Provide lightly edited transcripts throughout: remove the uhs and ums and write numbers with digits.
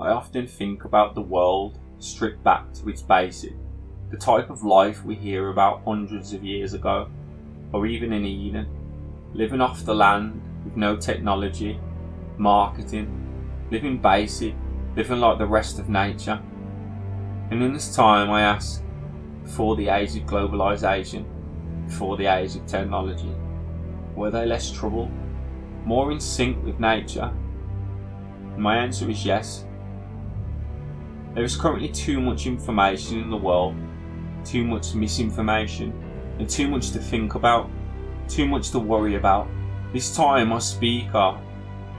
I often think about the world stripped back to its basic, the type of life we hear about hundreds of years ago, or even in Eden, living off the land with no technology, marketing, living basic, living like the rest of nature. And in this time I ask, before the age of globalization, before the age of technology, were they less troubled, more in sync with nature? And my answer is yes. There is currently too much information in the world, too much misinformation, and too much to think about, too much to worry about. This time I speak of,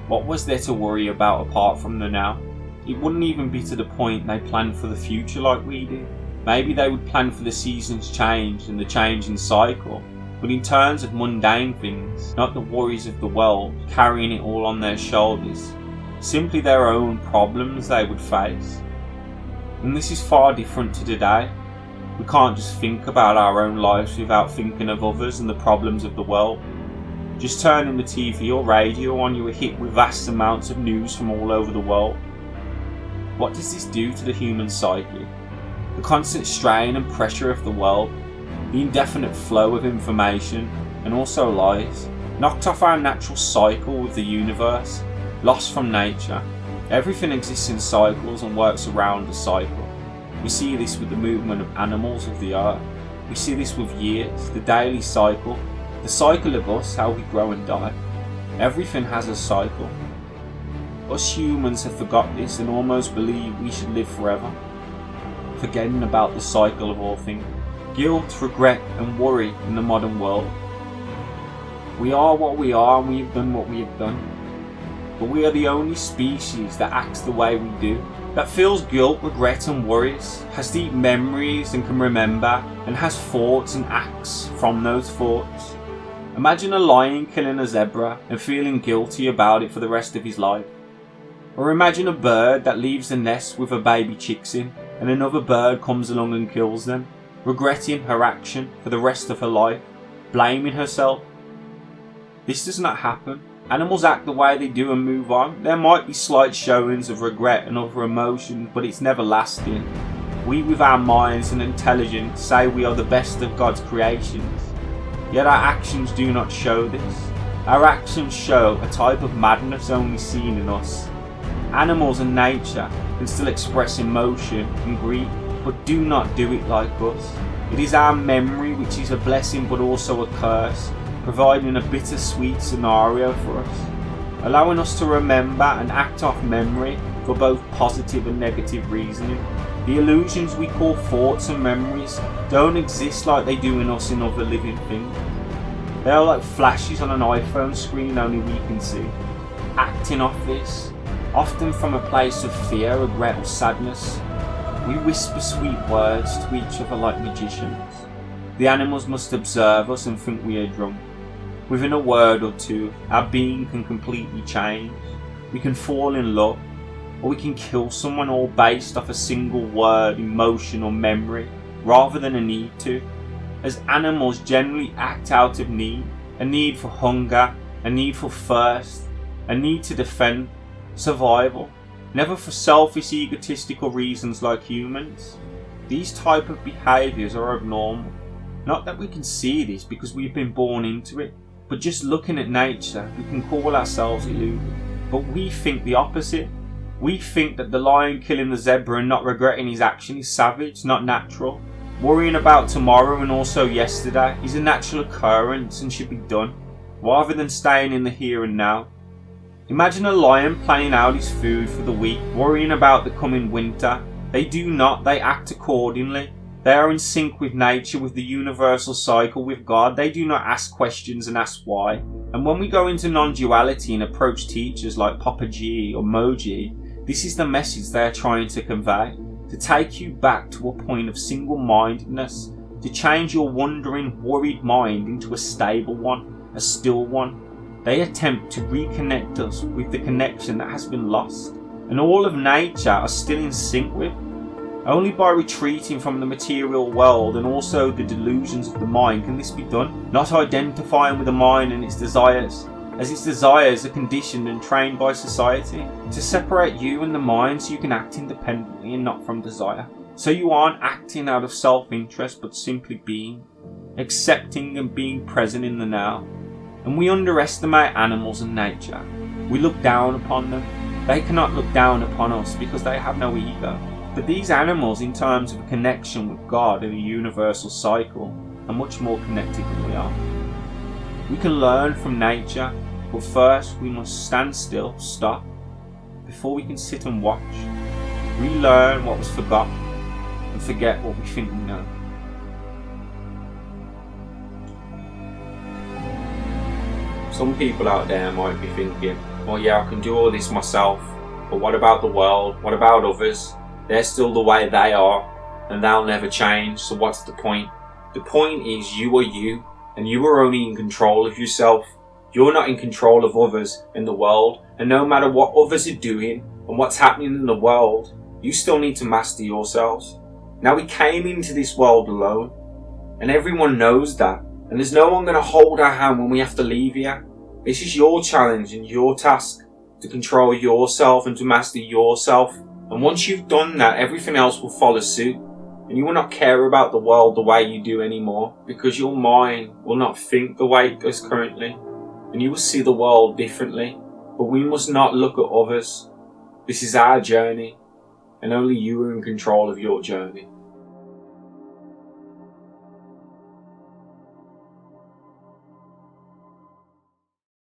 what was there to worry about apart from the now? It wouldn't even be to the point they planned for the future like we do. Maybe they would plan for the seasons change and the changing cycle, but in terms of mundane things, not the worries of the world, carrying it all on their shoulders, simply their own problems they would face. And this is far different to today. We can't just think about our own lives without thinking of others and the problems of the world. Just turning the TV or radio on, you are hit with vast amounts of news from all over the world. What does this do to the human psyche? The constant strain and pressure of the world, the indefinite flow of information, and also lies, knocked off our natural cycle with the universe, lost from nature. Everything exists in cycles and works around a cycle. We see this with the movement of animals of the earth. We see this with years, the daily cycle, the cycle of us, how we grow and die. Everything has a cycle. Us humans have forgot this and almost believe we should live forever, forgetting about the cycle of all things. Guilt, regret and worry in the modern world. We are what we are and we have done what we have done. But we are the only species that acts the way we do, that feels guilt, regret and worries, has deep memories and can remember, and has thoughts and acts from those thoughts. Imagine a lion killing a zebra and feeling guilty about it for the rest of his life. Or imagine a bird that leaves the nest with her baby chicks in, and another bird comes along and kills them, regretting her action for the rest of her life, blaming herself. This does not happen. Animals act the way they do and move on. There might be slight showings of regret and other emotions, but it's never lasting. We with our minds and intelligence say we are the best of God's creations. Yet our actions do not show this. Our actions show a type of madness only seen in us. Animals and nature can still express emotion and grief, but do not do it like us. It is our memory which is a blessing but also a curse, providing a bittersweet scenario for us, allowing us to remember and act off memory for both positive and negative reasoning. The illusions we call thoughts and memories don't exist like they do in us in other living things. They are like flashes on an iPhone screen only we can see. Acting off this, often from a place of fear, regret or sadness, we whisper sweet words to each other like magicians. The animals must observe us and think we are drunk. Within a word or two, our being can completely change. We can fall in love, or we can kill someone, all based off a single word, emotion or memory, rather than a need to. As animals generally act out of need, a need for hunger, a need for thirst, a need to defend, survival, never for selfish egotistical reasons like humans. These type of behaviours are abnormal. Not that we can see this because we've been born into it, but just looking at nature, we can call ourselves deluded. But we think the opposite. We think that the lion killing the zebra and not regretting his action is savage, not natural. Worrying about tomorrow and also yesterday is a natural occurrence and should be done, rather than staying in the here and now. Imagine a lion planning out his food for the week, worrying about the coming winter. They do not, they act accordingly. They are in sync with nature, with the universal cycle, with God. They do not ask questions and ask why. And when we go into non-duality and approach teachers like Papa G or Moji, this is the message they are trying to convey. To take you back to a point of single-mindedness. To change your wandering, worried mind into a stable one, a still one. They attempt to reconnect us with the connection that has been lost. And all of nature are still in sync with. Only by retreating from the material world and also the delusions of the mind can this be done. Not identifying with the mind and its desires, as its desires are conditioned and trained by society to separate you and the mind so you can act independently and not from desire. So you aren't acting out of self-interest but simply being, accepting and being present in the now. And we underestimate animals and nature. We look down upon them. They cannot look down upon us because they have no ego. But these animals, in terms of a connection with God and a universal cycle, are much more connected than we are. We can learn from nature, but first we must stand still, stop, before we can sit and watch, relearn what was forgotten, and forget what we think we know. Some people out there might be thinking, well, yeah, I can do all this myself, but what about the world? What about others? They're still the way they are, and they'll never change, so what's the point? The point is you are you, and you are only in control of yourself. You're not in control of others in the world, and no matter what others are doing and what's happening in the world, you still need to master yourselves. Now, we came into this world alone, and everyone knows that, and there's no one going to hold our hand when we have to leave here. This is your challenge and your task, to control yourself and to master yourself. And once you've done that, everything else will follow suit. And you will not care about the world the way you do anymore, because your mind will not think the way it does currently, and you will see the world differently. But we must not look at others. This is our journey, and only you are in control of your journey.